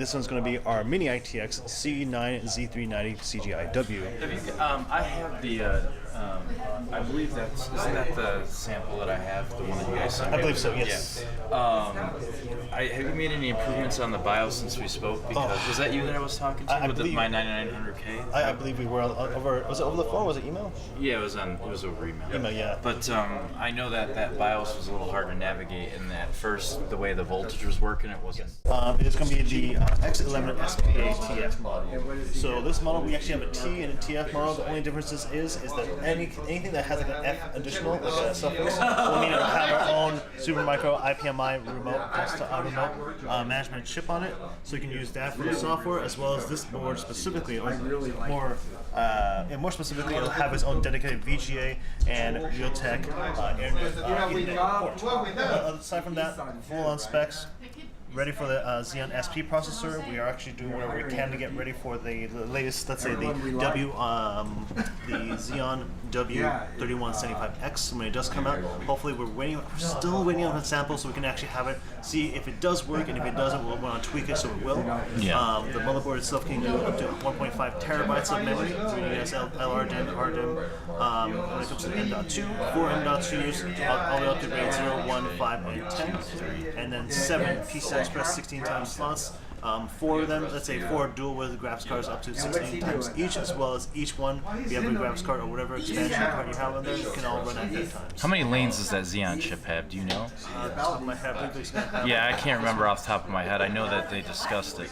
this one's going to be our Mini ITX CE9 Z390 CGIW. Have you, I have the, I believe that's, isn't that the sample that I have, the one that you guys sent me? I believe so, yes. Yeah. Have you made any improvements on the BIOS since we spoke? Because was that you that I was talking to with my 9900K? I believe we were over. Was it over the phone? Or was it email? Yeah, it was over email. Email, yeah. But I know that BIOS was a little hard to navigate, and at first the way the voltage was working, it wasn't. It's going to be the X11 SPA TF model. So this model, we actually have a T and a TF model. The only difference is that anything that has like an F additional, like a suffix, will need to have our own Supermicro IPMI remote management chip on it. So you can use that for the software as well as this board specifically, or more specifically, it'll have its own dedicated VGA and Realtek Ethernet port. Aside from that, full-on specs. Ready for the Xeon SP processor. We are actually doing whatever we can to get ready for the latest, let's say the Xeon W3175X when it does come out. Hopefully we're still waiting on the sample so we can actually have it, see if it does work, and if it doesn't, we'll want to tweak it so it will. Yeah. The motherboard itself can do up to 1.5 terabytes of memory, 3DS LRDIMM, RDIMM. When it comes to M.2, 4 M.2s, all the way up to grade 0, 1, 5, and 10, and then 7 PCI Express 16 times slots. 4 of them, let's say 4 dual with graphics cards up to 16 times each, as well as each one, if you have a graphics card or whatever expansion card you have in there, you can all run at 8 times. How many lanes does that Xeon chip have? Do you know? Top of my head, I believe it's Yeah, I can't remember off the top of my head. I know that they discussed it.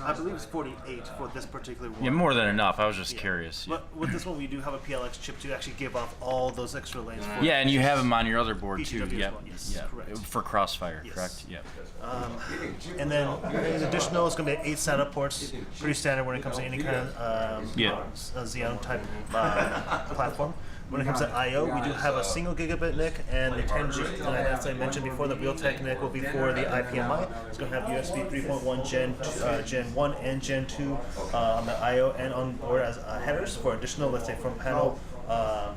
I believe it's 48 for this particular one. Yeah, more than enough. I was just curious. But with this one, we do have a PLX chip to actually give off all those extra lanes. For yeah, and you have them on your other board too. Yep. Well. Yes, correct. For Crossfire, yes. Correct? Yeah. And then in additional, it's going to be 8 SATA ports, pretty standard when it comes to any kind of Xeon type platform. When it comes to I/O, we do have a single gigabit NIC and the 10G. And as I mentioned before, the Realtek NIC will be for the IPMI. It's going to have USB 3.1 Gen 1 and Gen 2 on the I/O and on board as headers for additional, let's say, front panel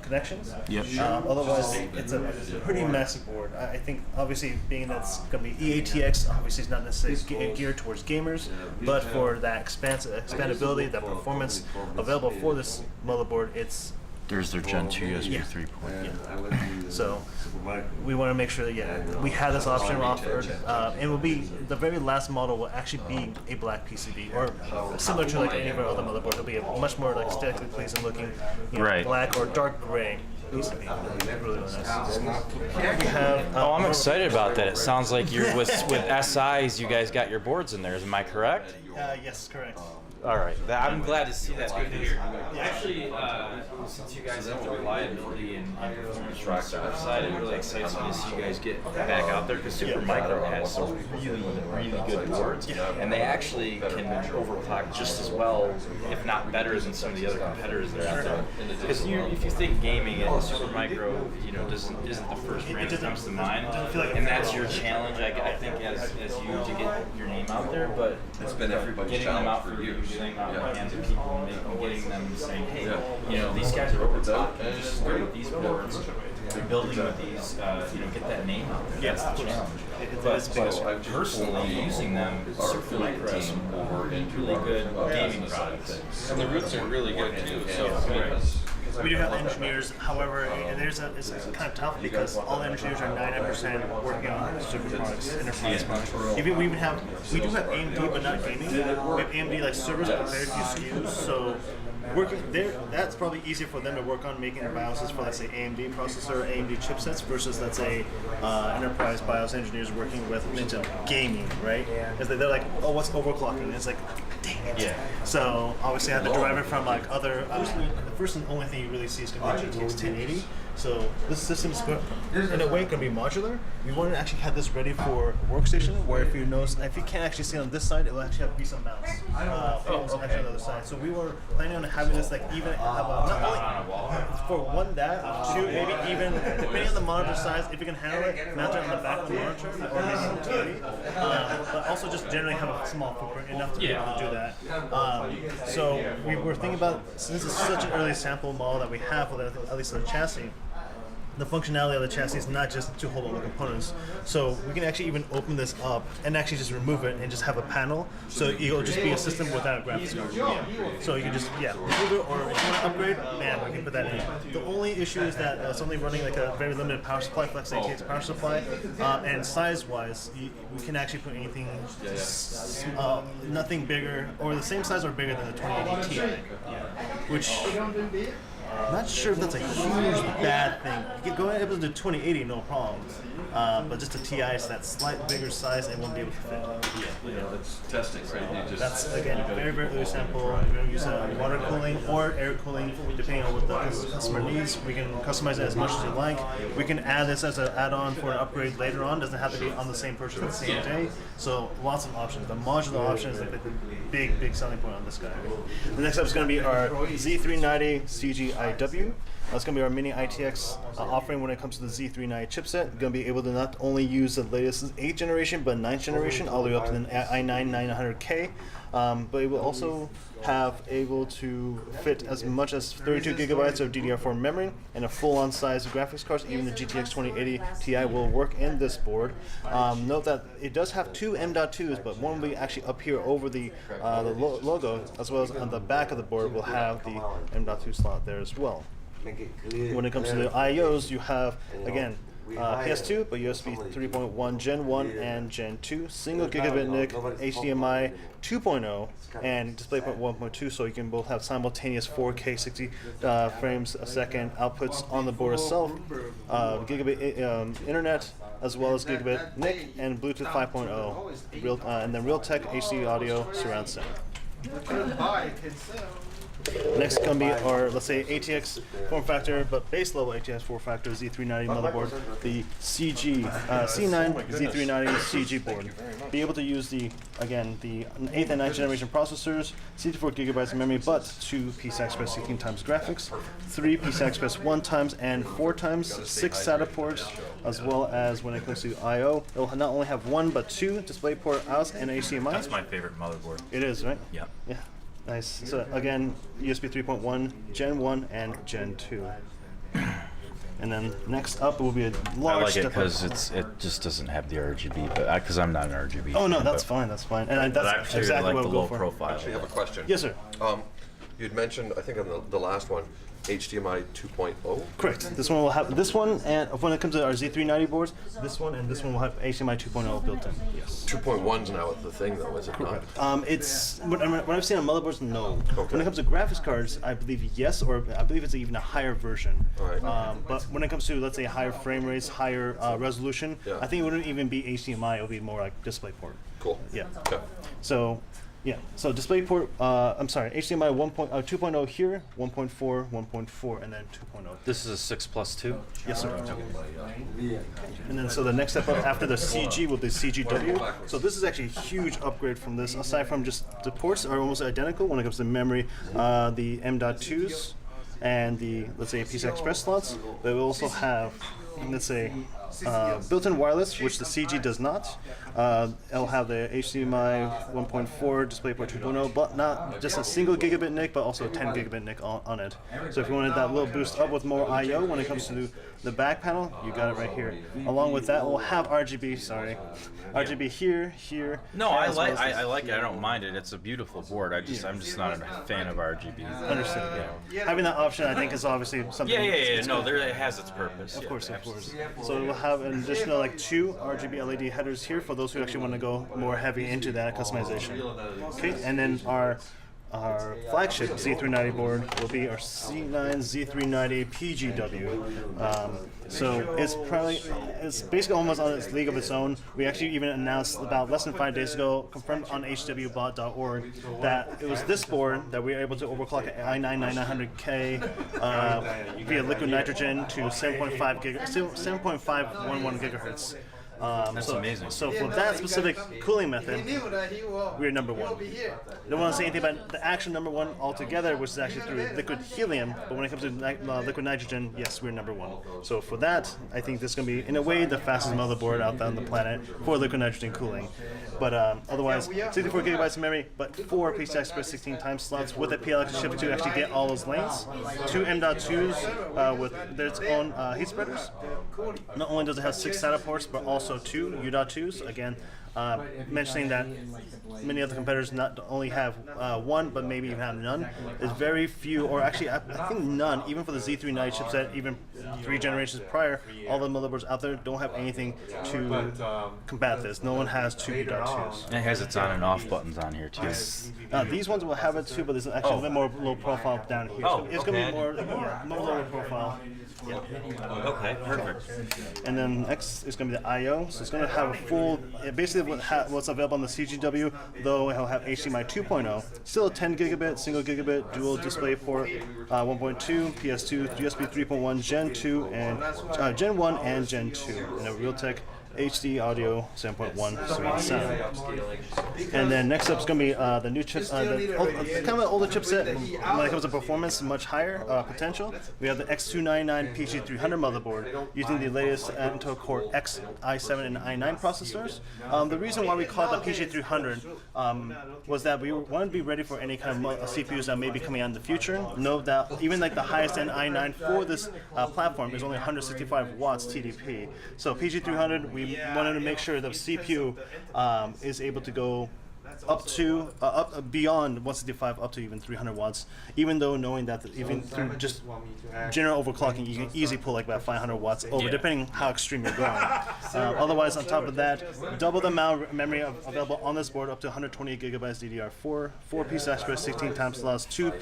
connections. Yep. Otherwise, it's a pretty massive board. I think, obviously, being that it's going to be EATX, obviously it's not necessarily geared towards gamers, but for that expandability, that performance available for this motherboard, there's their Gen 2 USB 3 port. Yeah. So we want to make sure that we have this option offered. It will be the very last model will actually be a black PCB, or similar to like any of our other motherboards. It'll be a much more like aesthetically pleasing looking, black or dark gray PCB. Really nice. I'm excited about that. It sounds like you're with SIs. You guys got your boards in there. Am I correct? Yes, correct. All right, I'm glad to see that. Actually, since you guys have the reliability and performance from the server side, it really excites me to see you guys get back out there because Supermicro has some really good boards, and they actually can overclock just as well, if not better, than some of the other competitors that are out there. Because if you think gaming, and Supermicro, isn't the first brand that comes to mind, and that's your challenge. I think as you to get your name out there, but it's been everybody's getting them out for you. Getting out in the hands of people and getting them saying, hey, these guys are overclocking just as great with these boards. They're building with these, get that name out there. That's the challenge. But personally, using them, Supermicro has some really good gaming products. And the roots are really good too. So we do have engineers, however, it's kind of tough because all the engineers are 99% working on super products, enterprise products. We do have AMD, but not gaming. We have AMD like servers with very few SKUs, so working there, that's probably easier for them to work on making their BIOSes for, let's say, AMD processor, AMD chipsets versus, let's say, enterprise BIOS engineers working with into gaming, right? Because they're like, oh, what's overclocking? And it's like, dang it. Yeah. So obviously I have to derive it from like other. The first and only thing you really see is going to be GTX 1080. So this system is in a way going to be modular. We want to actually have this ready for a workstation where if you can't actually see on this side, it will actually have to be some mounts. Actually on the other side. So we were planning on having this like even have not only for one that, two maybe even depending on the monitor size, if you can handle it, mount it on the back of the monitor or maybe on the TV. But also just generally have a small footprint enough to be able to do that. So we were thinking about, since it's such an early sample model that we have, at least on the chassis, the functionality of the chassis is not just to hold all the components. So we can actually even open this up and actually just remove it and just have a panel. So it'll just be a system without a graphics card. So you can just, remove it, or if you want to upgrade, man, we can put that in. The only issue is that it's only running like a very limited power supply, Flex ATX power supply, and size-wise, we can actually put anything, nothing bigger, or the same size or bigger than the 2080 Ti, which I'm not sure if that's a huge bad thing. You can go ahead to 2080, no problem. But just a TI is that slight bigger size, it won't be able to fit. Yeah, that's testing, right? That's, again, very, very early sample. We're going to use water cooling or air cooling, depending on what the customer needs. We can customize it as much as you like. We can add this as an add-on for an upgrade later on. Doesn't have to be on the same purchase at the same day. So lots of options. The modular option is like the big, big selling point on this guy. The next up is going to be our Z390 CGIW. That's going to be our mini ITX offering when it comes to the Z390 chipset. Going to be able to not only use the latest 8th generation, but 9th generation, all the way up to the i9 900K. But it will also have able to fit as much as 32 gigabytes of DDR4 memory and a full-on size graphics cards. Even the GTX 2080 Ti will work in this board. Note that it does have two M.2s, but one will be actually up here over the logo, as well as on the back of the board will have the M.2 slot there as well. When it comes to the IOs, you have, again, PS2, but USB 3.1 Gen 1 and Gen 2, single gigabit NIC, HDMI 2.0, and DisplayPort 1.2, so you can both have simultaneous 4K 60 frames a second outputs on the board itself, gigabit internet, as well as gigabit NIC, and Bluetooth 5.0, and then Realtek HD audio surround sound. Next is going to be our, let's say, ATX form factor, but base level ATX form factor Z390 motherboard, the C9 Z390 CG board. Be able to use the 8th and 9th generation processors, 64 gigabytes of memory, but 2 PCI Express 16 times graphics, 3 PCI Express 1 times and 4 times, 6 SATA ports, as well as when it comes to I/O, it will not only have 1 but 2 DisplayPort outs and HDMI. That's my favorite motherboard. It is, right? Yeah. Yeah. Nice. So again, USB 3.1, Gen 1, and Gen 2. And then next up will be a large I like it step because up. it just doesn't have the RGB, but because I'm not an RGB. Oh no, fan, that's but fine. That's fine. And I that's actually exactly like what the we'll low go for. profile. Actually, I have a question. Yes, sir. You'd mentioned, I think on the last one, HDMI 2.0. Correct. This one will have this one, and when it comes to our Z390 boards, this one and this one will have HDMI 2.0 built in. Yes. 2.1's now the thing, though, is it not? It's what I've seen on motherboards. No. Okay. When it comes to graphics cards, I believe yes, or I believe it's even a higher version. All right. But when it comes to, let's say, higher frame rates, higher resolution, Yeah. I think it wouldn't even be HDMI. It would be more like DisplayPort. Cool. Yeah. Okay. So, yeah. So DisplayPort. I'm sorry. HDMI 2.0 here, 1.4, 1.4, and then 2.0. This is a 6+2. Yes, sir. And then so the next step up after the CG will be CGW. So this is actually a huge upgrade from this. Aside from just the ports are almost identical when it comes to memory, the M.2s and the, let's say, PCI Express slots. But we also have, let's say, built-in wireless, which the CG does not. It'll have the HDMI 1.4, DisplayPort 2.0, but not just a single gigabit NIC, but also a 10 gigabit NIC on it. So if you wanted that little boost up with more I/O when it comes to the back panel, you got it right here. Along with that, we'll have RGB. Sorry, RGB here. No, I like it. I don't mind it. It's a beautiful board. I'm just not a fan of RGB. Understood. Yeah. Having that option, I think, is obviously something. Yeah. No, it has its purpose. Of course. So we'll have an additional like 2 RGB LED headers here for those who actually want to go more heavy into that customization. Okay, and then our flagship Z390 board will be our C9 Z390 PGW. So it's basically almost on its league of its own. We actually even announced about less than 5 days ago, confirmed on hwbot.org, that it was this board that we were able to overclock an i9 900K via liquid nitrogen to 7.511 gigahertz. That's amazing. So for that specific cooling method, we're number one. Don't want to say anything about the actual number one altogether, which is actually through liquid helium. But when it comes to liquid nitrogen, yes, we're number one. So for that, I think this is going to be, in a way, the fastest motherboard out there on the planet for liquid nitrogen cooling. But otherwise, 64 gigabytes of memory, but 4 PCI Express 16 time slots with a PLX chip to actually get all those lanes. 2 M.2s with their own heat spreaders. Not only does it have 6 SATA ports, but also 2 U.2s. Again, mentioning that many other competitors not only have one, but maybe even have none. There's very few, or actually I think none, even for the Z390 chipset, even 3 generations prior, all the motherboards out there don't have anything to combat this. No one has 2 U.2s. And it has its on and off buttons on here too. These ones will have it too, but there's actually a bit more low profile down here. So it's going to be more lower profile. Yeah. Okay, perfect. And then next is going to be the I/O. So it's going to have a full, basically what's available on the CGW, though it'll have HDMI 2.0. Still a 10 gigabit, single gigabit, dual display port, 1.2, PS2, USB 3.1, Gen 2, and Gen 1 and Gen 2, and a Realtek HD audio 7.1 surround sound. And then next up is going to be the new chips, kind of an older chipset. When it comes to performance, much higher potential. We have the X299 PG300 motherboard using the latest Intel Core X, i7, and i9 processors. The reason why we call it the PG300 was that we wanted to be ready for any kind of CPUs that may be coming out in the future. Note that even like the highest end i9 for this platform is only 165 watts TDP. So PG300, we wanted to make sure the CPU is able to go up to beyond 165 up to even 300 watts, even though knowing that even through just general overclocking you can easily pull like about 500 watts over, depending how extreme you're going. Otherwise, on top of that, double the amount of memory available on this board, up to 128 gigabytes DDR4, 4 PCI Express 16 time slots, 2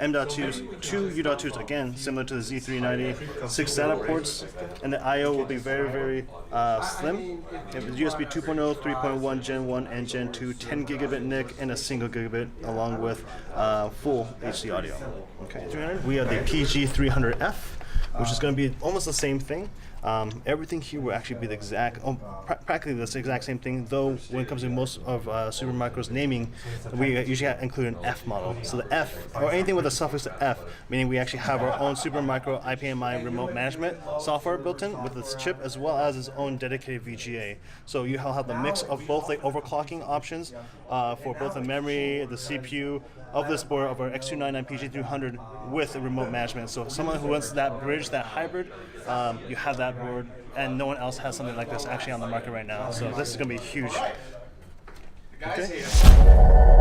M.2s, 2 U.2s, again similar to the Z390, 6 SATA ports, and the I/O will be very, very slim. It has USB 2.0, 3.1, Gen 1, and Gen 2, 10 gigabit NIC, and a single gigabit, along with full HD audio. Okay, we have the PG300F, which is going to be almost the same thing. Everything here will actually be the exact, practically the exact same thing, though when it comes to most of Supermicro's naming, we usually include an F model. So the F, or anything with a suffix to F, meaning we actually have our own Supermicro IPMI remote management software built in with this chip, as well as its own dedicated VGA. So you'll have the mix of both the overclocking options for both the memory, the CPU of this board, of our X299 PG300 with a remote management. So someone who wants that bridge, that hybrid, you have that board, and no one else has something like this actually on the market right now. So this is going to be huge. Okay.